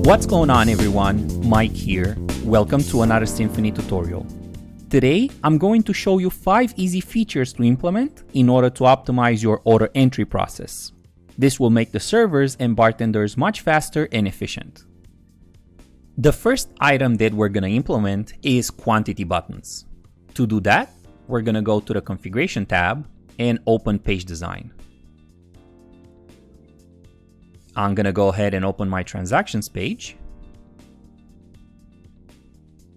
What's going on everyone, Mike here. Welcome to another Symphony tutorial. Today, I'm going to show you 5 easy features to implement in order to optimize your order entry process. This will make the servers and bartenders much faster and efficient. The first item that we're going to implement is quantity buttons. To do that, we're going to go to the configuration tab and open page design. I'm going to go ahead and open my transactions page.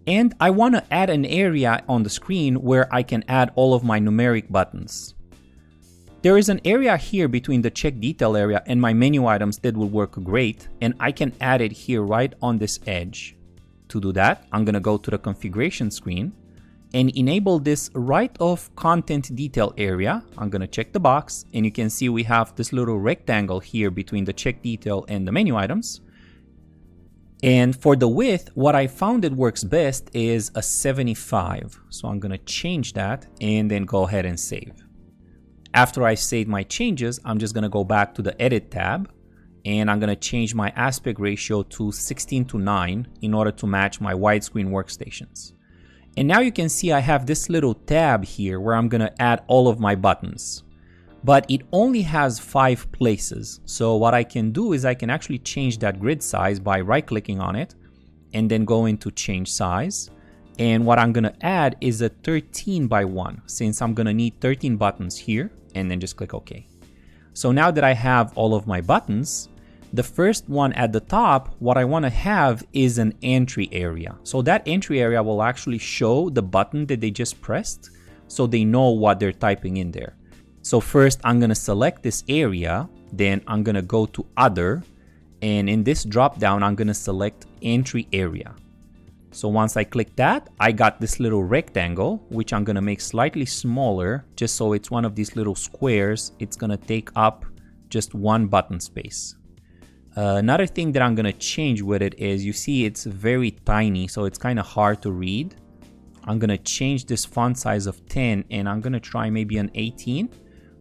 And I want to add an area on the screen where I can add all of my numeric buttons. There is an area here between the check detail area and my menu items that will work great, and I can add it here right on this edge. To do that, I'm going to go to the configuration screen and enable this right of content detail area. I'm going to check the box, and you can see we have this little rectangle here between the check detail and the menu items. And for the width, what I found that works best is a 75. So I'm going to change that and then go ahead and save. After I save my changes, I'm just going to go back to the edit tab and I'm going to change my aspect ratio to 16:9 in order to match my widescreen workstations. And now you can see I have this little tab here where I'm going to add all of my buttons. But it only has 5 places. So what I can do is I can actually change that grid size by right-clicking on it and then go into change size. And what I'm going to add is a 13:1 since I'm going to need 13 buttons here, and then just click OK. So now that I have all of my buttons, the first one at the top, what I want to have is an entry area. So that entry area will actually show the button that they just pressed so they know what they're typing in there. So first I'm going to select this area, then I'm going to go to Other, and in this drop down I'm going to select Entry Area. So once I click that, I got this little rectangle, which I'm going to make slightly smaller, just so it's one of these little squares. It's going to take up just one button space. Another thing that I'm going to change with it is, you see it's very tiny, so it's kind of hard to read. I'm going to change this font size of 10 and I'm going to try maybe an 18.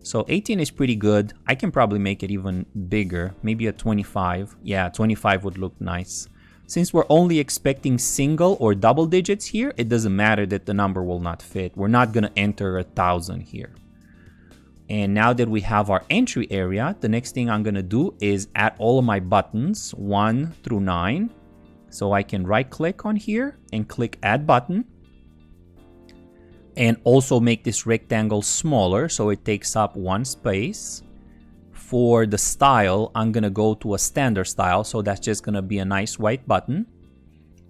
So 18 is pretty good. I can probably make it even bigger, maybe a 25. Yeah, 25 would look nice. Since we're only expecting single or double digits here, it doesn't matter that the number will not fit. We're not going to enter 1,000 here. And now that we have our entry area, the next thing I'm going to do is add all of my buttons 1 through 9. So I can right click on here and click add button. And also make this rectangle smaller so it takes up one space. For the style, I'm going to go to a standard style. So that's just going to be a nice white button.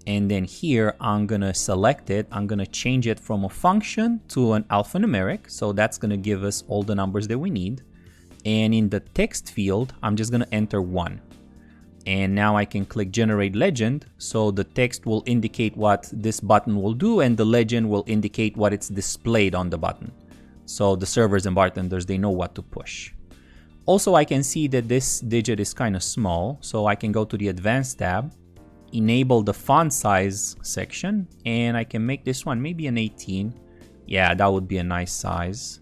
And then here, I'm going to select it. I'm going to change it from a function to an alphanumeric. So that's going to give us all the numbers that we need. And in the text field, I'm just going to enter 1. And now I can click Generate Legend. So the text will indicate what this button will do, and the legend will indicate what it's displayed on the button. So the servers and bartenders, they know what to push. Also, I can see that this digit is kind of small. So I can go to the Advanced tab, enable the font size section, and I can make this one maybe an 18. Yeah, that would be a nice size.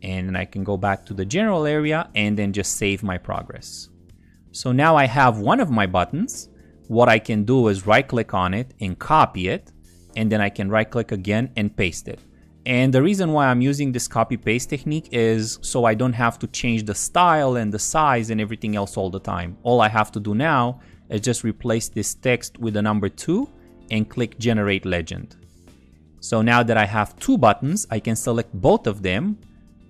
And then I can go back to the general area and then just save my progress. So now I have one of my buttons. What I can do is right click on it and copy it, and then I can right click again and paste it. And the reason why I'm using this copy paste technique is so I don't have to change the style and the size and everything else all the time. All I have to do now is just replace this text with the number 2 and click Generate Legend. So now that I have 2 buttons, I can select both of them,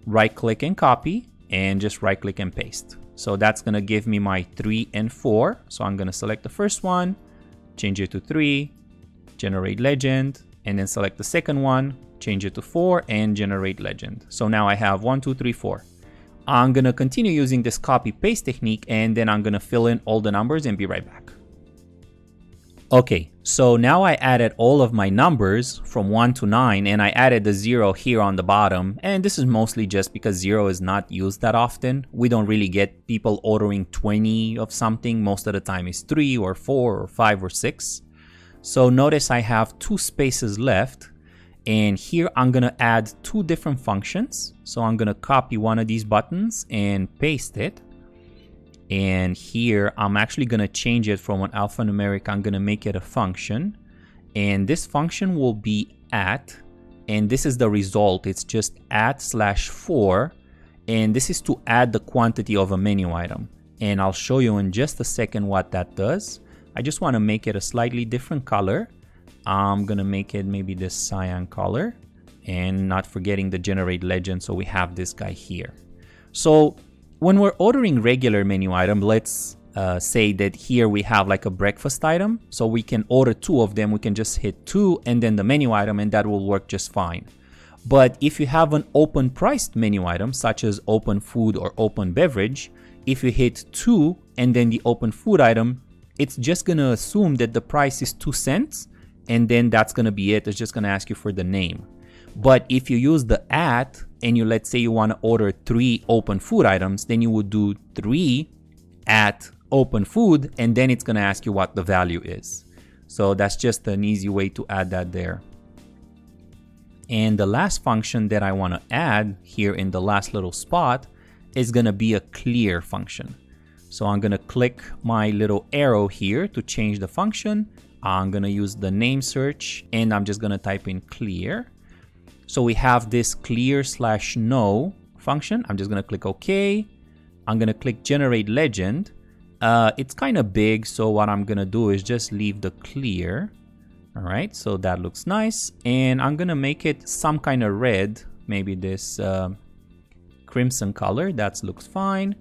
right click and copy, and just right click and paste. So that's going to give me my 3 and 4. So I'm going to select the first one, change it to 3, Generate Legend, and then select the second one, change it to 4, and Generate Legend. So now I have 1, 2, 3, 4. I'm going to continue using this copy paste technique, and then I'm going to fill in all the numbers and be right back. Okay, so now I added all of my numbers from 1 to 9, and I added the 0 here on the bottom. And this is mostly just because 0 is not used that often. We don't really get people ordering 20 of something. Most of the time it's 3 or 4 or 5 or 6. So notice I have 2 spaces left. And here I'm going to add 2 different functions. So I'm going to copy one of these buttons and paste it. And here I'm actually going to change it from an alphanumeric. I'm going to make it a function, and this function will be at, and this is the result. It's just at/4, and this is to add the quantity of a menu item. And I'll show you in just a second what that does. I just want to make it a slightly different color. I'm going to make it maybe this cyan color, and not forgetting the generate legend. So we have this guy here. So when we're ordering regular menu item, let's say that here we have like a breakfast item. So we can order 2 of them. We can just hit 2 and then the menu item, and that will work just fine. But if you have an open priced menu item, such as open food or open beverage, if you hit 2 and then the open food item, it's just going to assume that the price is 2 cents. And then that's going to be it. It's just going to ask you for the name. But if you use the at, and let's say you want to order 3 open food items, then you would do 3 at open food, and then it's going to ask you what the value is. So that's just an easy way to add that there. And the last function that I want to add here in the last little spot is going to be a clear function. So I'm going to click my little arrow here to change the function. I'm going to use the name search, and I'm just going to type in clear. So we have this clear/no function. I'm just going to click OK. I'm going to click generate legend. It's kind of big, so what I'm going to do is just leave the clear. All right, so that looks nice. And I'm going to make it some kind of red, maybe this crimson color. That looks fine.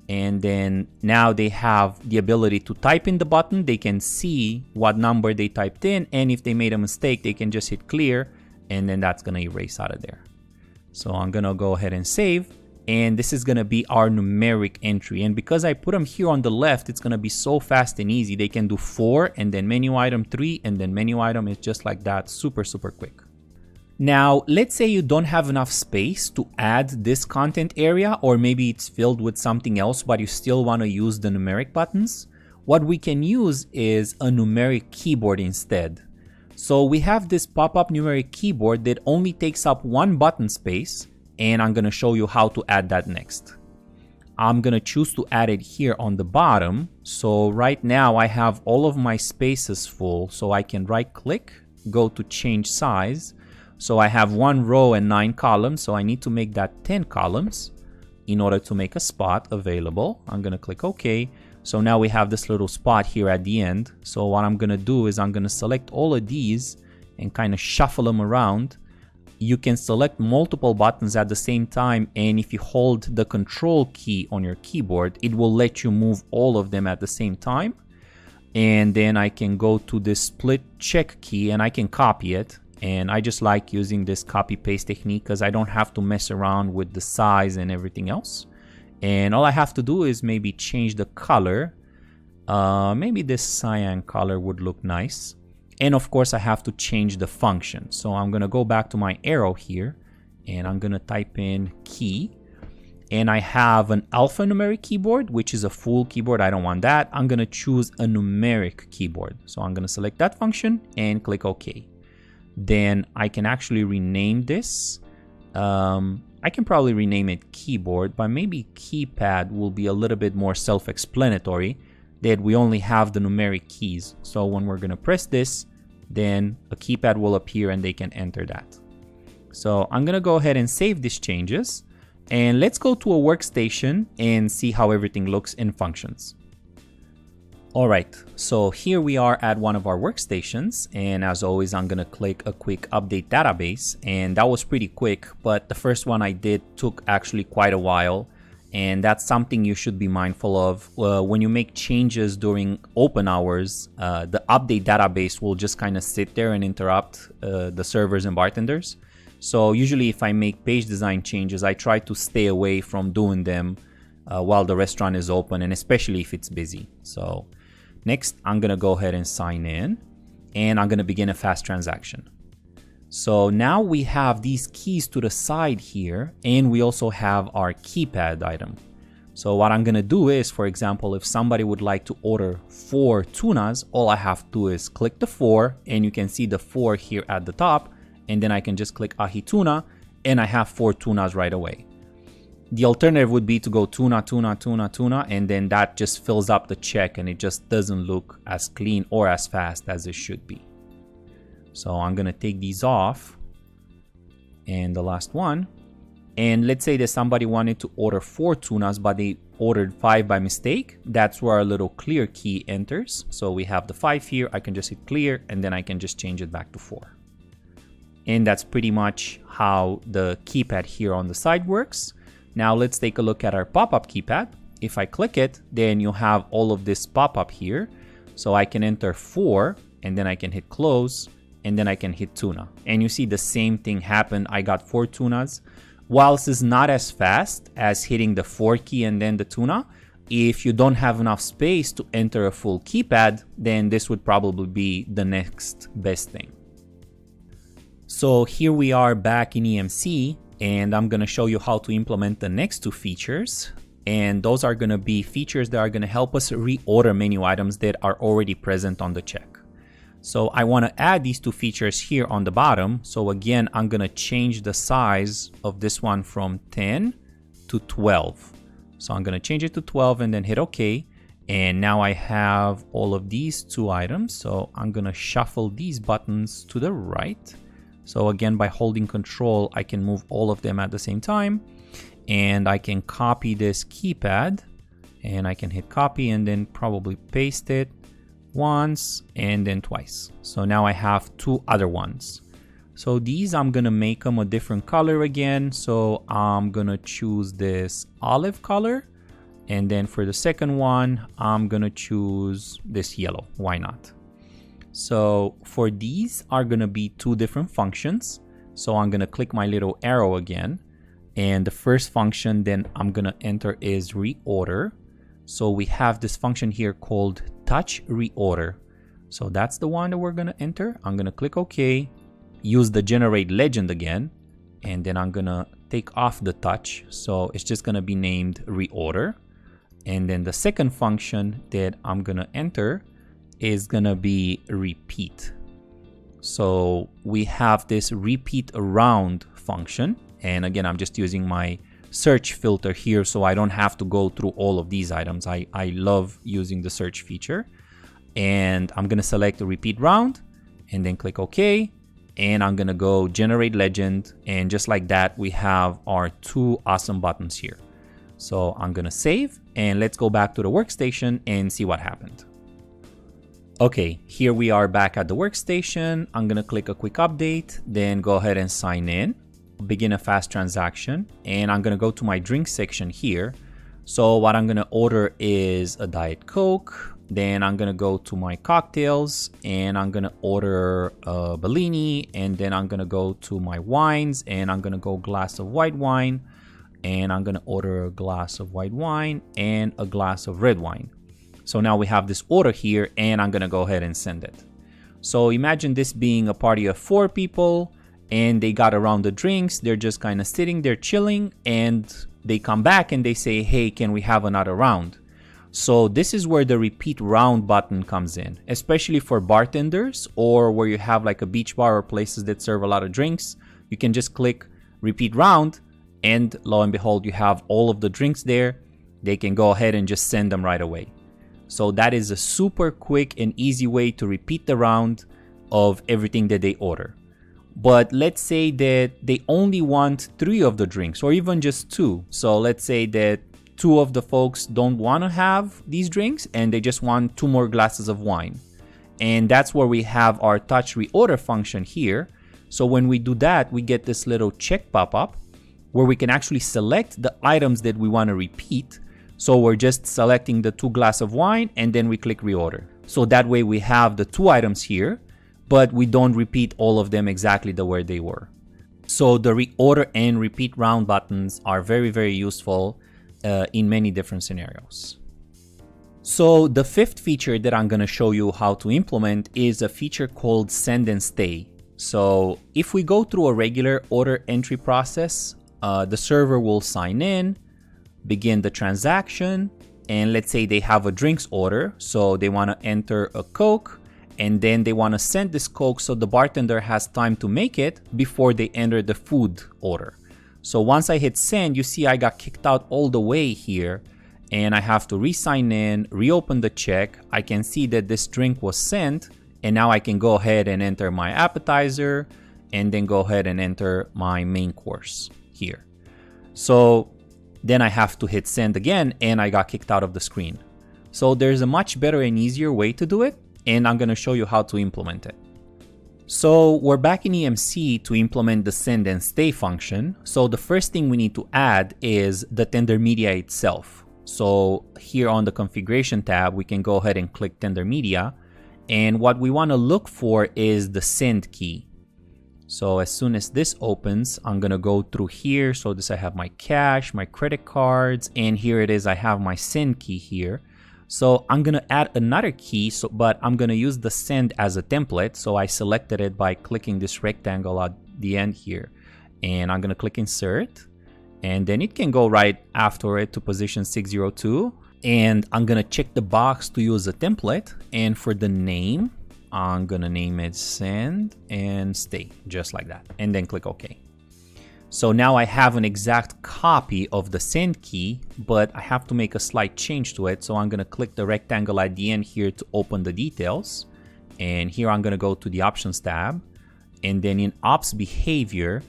And then now they have the ability to type in the button. They can see what number they typed in. And if they made a mistake, they can just hit clear. And then that's going to erase out of there. So I'm going to go ahead and save. And this is going to be our numeric entry. And because I put them here on the left, it's going to be so fast and easy. They can do 4 and then menu item 3 and then menu item is just like that. Super, super quick. Now, let's say you don't have enough space to add this content area, or maybe it's filled with something else, but you still want to use the numeric buttons. What we can use is a numeric keyboard instead. So we have this pop-up numeric keyboard that only takes up 1 button space, and I'm going to show you how to add that next. I'm going to choose to add it here on the bottom. So right now I have all of my spaces full, so I can right click, go to change size. So I have 1 row and 9 columns, so I need to make that 10 columns in order to make a spot available. I'm going to click OK. So now we have this little spot here at the end. So what I'm going to do is I'm going to select all of these and kind of shuffle them around. You can select multiple buttons at the same time, and if you hold the control key on your keyboard, it will let you move all of them at the same time. And then I can go to this split check key and I can copy it. And I just like using this copy paste technique because I don't have to mess around with the size and everything else. And all I have to do is maybe change the color. Maybe this cyan color would look nice. And of course I have to change the function. So I'm going to go back to my arrow here and I'm going to type in key. And I have an alphanumeric keyboard, which is a full keyboard. I don't want that. I'm going to choose a numeric keyboard. So I'm going to select that function and click OK. Then I can actually rename this. I can probably rename it keyboard, but maybe keypad will be a little bit more self-explanatory, that we only have the numeric keys. So when we're going to press this, then a keypad will appear and they can enter that. So I'm going to go ahead and save these changes. And let's go to a workstation and see how everything looks in functions. All right, so here we are at one of our workstations, and as always, I'm gonna click a quick update database, and that was pretty quick, but the first one I did took actually quite a while, and that's something you should be mindful of. When you make changes during open hours, the update database will just kind of sit there and interrupt the servers and bartenders. So usually if I make page design changes, I try to stay away from doing them while the restaurant is open, and especially if it's busy. So next, I'm going to go ahead and sign in, and I'm going to begin a fast transaction. So now we have these keys to the side here, and we also have our keypad item. So what I'm going to do is, for example, if somebody would like to order 4 tunas, all I have to do is click the 4, and you can see the 4 here at the top, and then I can just click Ahi Tuna, and I have 4 tunas right away. The alternative would be to go tuna, tuna, tuna, tuna, and then that just fills up the check and it just doesn't look as clean or as fast as it should be. So I'm gonna take these off. And the last one. And let's say that somebody wanted to order 4 tunas, but they ordered 5 by mistake. That's where our little clear key enters. So we have the 5 here. I can just hit clear and then I can just change it back to 4. And that's pretty much how the keypad here on the side works. Now let's take a look at our pop-up keypad. If I click it, then you have all of this pop-up here. So I can enter 4 and then I can hit close and then I can hit tuna. And you see the same thing happen. I got 4 tunas. Whilst it's not as fast as hitting the 4 key and then the tuna, if you don't have enough space to enter a full keypad, then this would probably be the next best thing. So here we are back in EMC, and I'm going to show you how to implement the next 2 features. And those are going to be features that are going to help us reorder menu items that are already present on the check. So I want to add these 2 features here on the bottom. So again, I'm going to change the size of this one from 10 to 12. So I'm going to change it to 12 and then hit OK. And now I have all of these 2 items. So I'm going to shuffle these buttons to the right. So again, by holding Control, I can move all of them at the same time. And I can copy this keypad and I can hit copy and then probably paste it once and then twice. So now I have 2 other ones. So these I'm gonna make them a different color again. So I'm gonna choose this olive color. And then for the second one, I'm gonna choose this yellow. Why not? So for these are gonna be 2 different functions. So I'm gonna click my little arrow again. And the first function then I'm gonna enter is reorder. So we have this function here called touch reorder. So that's the one that we're gonna enter. I'm gonna click OK, use the generate legend again, and then I'm gonna take off the touch. So it's just gonna be named reorder. And then the second function that I'm gonna enter is gonna be repeat. So we have this repeat around function. And again, I'm just using my search filter here so I don't have to go through all of these items. I love using the search feature. And I'm gonna select the repeat round and then click OK. And I'm gonna go generate legend. And just like that, we have our 2 awesome buttons here. So I'm gonna save and let's go back to the workstation and see what happened. Okay, here we are back at the workstation. I'm gonna click a quick update, then go ahead and sign in. Begin a fast transaction, and I'm gonna go to my drink section here. So what I'm gonna order is a Diet Coke. Then I'm gonna go to my cocktails and I'm gonna order a Bellini, and then I'm gonna go to my wines and I'm gonna go glass of white wine, and I'm gonna order a glass of white wine and a glass of red wine. So now we have this order here and I'm gonna go ahead and send it. So imagine this being a party of 4 people. And they got around the drinks, they're just kind of sitting there chilling, and they come back and they say, hey, can we have another round? So this is where the repeat round button comes in, especially for bartenders or where you have like a beach bar or places that serve a lot of drinks. You can just click repeat round and lo and behold, you have all of the drinks there. They can go ahead and just send them right away. So that is a super quick and easy way to repeat the round of everything that they order. But let's say that they only want 3 of the drinks or even just 2. So let's say that 2 of the folks don't want to have these drinks and they just want 2 more glasses of wine. And that's where we have our touch reorder function here. So when we do that, we get this little check pop-up where we can actually select the items that we want to repeat. So we're just selecting the 2 glasses of wine and then we click reorder. So that way we have the 2 items here, but we don't repeat all of them exactly the way they were. So the reorder and repeat round buttons are very, very useful in many different scenarios. So the 5th feature that I'm gonna show you how to implement is a feature called send and stay. So if we go through a regular order entry process, the server will sign in, begin the transaction, and let's say they have a drinks order. So they wanna enter a Coke, and then they want to send this Coke so the bartender has time to make it before they enter the food order. So once I hit send, you see I got kicked out all the way here, and I have to re-sign in, reopen the check. I can see that this drink was sent, and now I can go ahead and enter my appetizer and then go ahead and enter my main course here. So then I have to hit send again, and I got kicked out of the screen. So there's a much better and easier way to do it, and I'm going to show you how to implement it. So we're back in EMC to implement the send and stay function. So the first thing we need to add is the tender media itself. So here on the configuration tab, we can go ahead and click tender media. And what we want to look for is the send key. So as soon as this opens, I'm going to go through here. So this, I have my cash, my credit cards, and here it is. I have my send key here. So I'm going to add another key, but I'm going to use the send as a template. So I selected it by clicking this rectangle at the end here, and I'm going to click insert, and then it can go right after it to position 602. And I'm going to check the box to use a template. And for the name, I'm going to name it send and stay, just like that, and then click OK. So now I have an exact copy of the send key, but I have to make a slight change to it. So I'm going to click the rectangle at the end here to open the details. And here I'm going to go to the options tab. And then in ops behavior,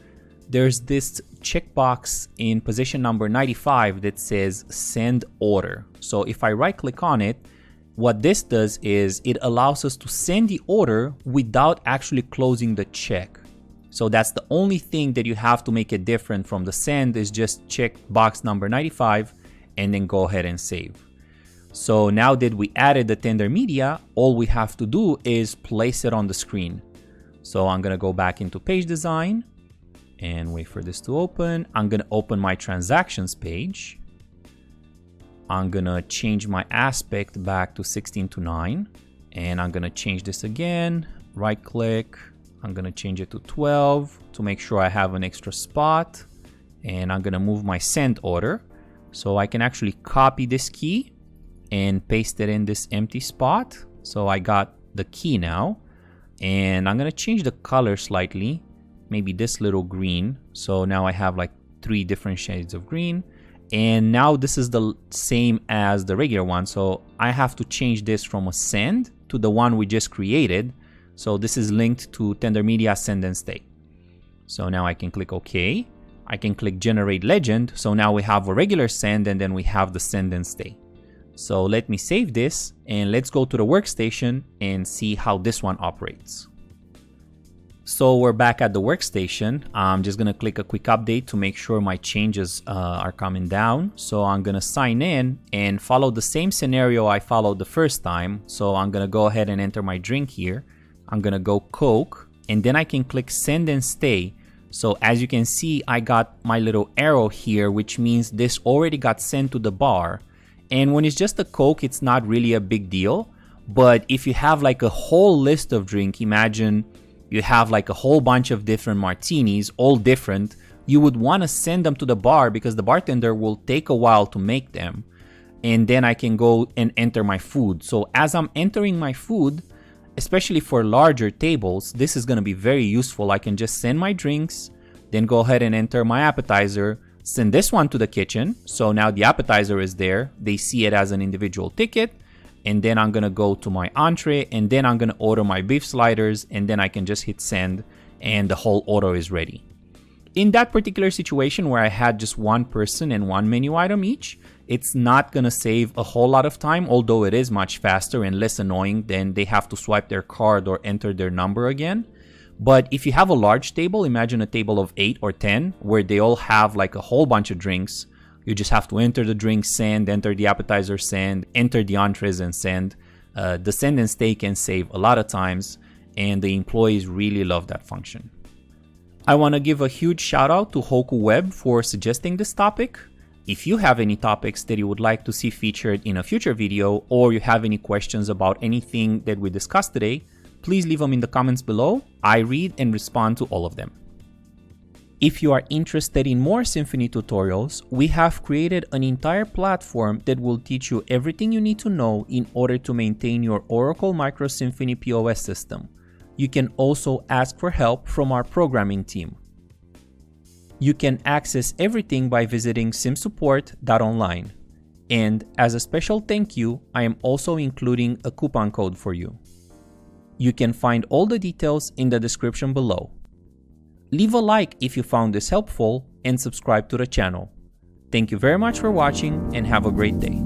there's this checkbox in position number 95 that says send order. So if I right click on it, what this does is it allows us to send the order without actually closing the check. So that's the only thing that you have to make it different from the send, is just check box number 95 and then go ahead and save. So now that we added the tender media, all we have to do is place it on the screen. So I'm going to go back into page design and wait for this to open. I'm going to open my transactions page. I'm going to change my aspect back to 16:9, and I'm going to change this again. Right click. I'm going to change it to 12 to make sure I have an extra spot, and I'm going to move my send order. So I can actually copy this key and paste it in this empty spot. So I got the key now, and I'm going to change the color slightly, maybe this little green. So now I have like 3 different shades of green, and now this is the same as the regular one. So I have to change this from a send to the one we just created. So this is linked to tender media send and stay. So now I can click OK. I can click generate legend. So now we have a regular send, and then we have the send and stay. So let me save this, and let's go to the workstation and see how this one operates. So we're back at the workstation. I'm just gonna click a quick update to make sure my changes are coming down. So I'm gonna sign in and follow the same scenario I followed the first time. So I'm gonna go ahead and enter my drink here. I'm gonna go Coke, and then I can click send and stay. So as you can see, I got my little arrow here, which means this already got sent to the bar. And when it's just a Coke, it's not really a big deal. But if you have like a whole list of drink, imagine you have like a whole bunch of different martinis, all different, you would want to send them to the bar because the bartender will take a while to make them. And then I can go and enter my food. So as I'm entering my food, especially for larger tables, this is going to be very useful. I can just send my drinks, then go ahead and enter my appetizer, send this one to the kitchen. So now the appetizer is there. They see it as an individual ticket. And then I'm going to go to my entree, and then I'm going to order my beef sliders, and then I can just hit send and the whole order is ready. In that particular situation where I had just one person and one menu item each, it's not going to save a whole lot of time, although it is much faster and less annoying than they have to swipe their card or enter their number again. But if you have a large table, imagine a table of 8 or 10 where they all have like a whole bunch of drinks. You just have to enter the drink, send, enter the appetizer, send, enter the entrees and send. The send and stay can save a lot of times, and the employees really love that function. I want to give a huge shout out to Hoku Web for suggesting this topic. If you have any topics that you would like to see featured in a future video, or you have any questions about anything that we discussed today, please leave them in the comments below. I read and respond to all of them. If you are interested in more Symphony tutorials, we have created an entire platform that will teach you everything you need to know in order to maintain your Oracle Micros Simphony POS system. You can also ask for help from our programming team. You can access everything by visiting simsupport.online. And as a special thank you, I am also including a coupon code for you. You can find all the details in the description below. Leave a like if you found this helpful and subscribe to the channel. Thank you very much for watching and have a great day.